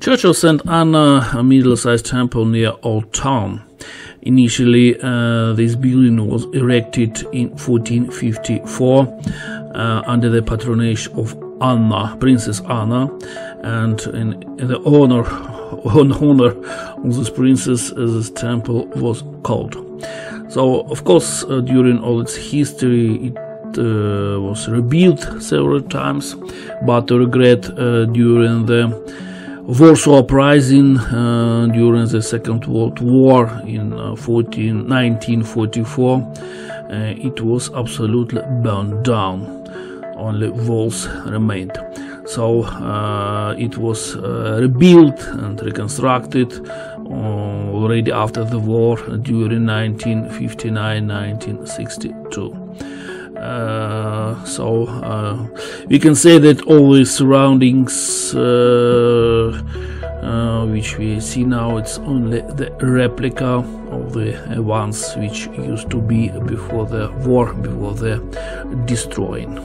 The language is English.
Church of St. Anna, a middle-sized temple near Old Town. Initially, this building was erected in 1454 under the patronage of Anna, Princess Anna, and in the honor of this princess, this temple was called. So, of course, during all its history, it was rebuilt several times, but to regret, during the Warsaw uprising during the Second World War in 1944, it was absolutely burned down. Only walls remained. So it was rebuilt and reconstructed already after the war during 1959-1962. So we can say that all the surroundings which we see now, it's only the replica of the ones which used to be before the war, before the destroying.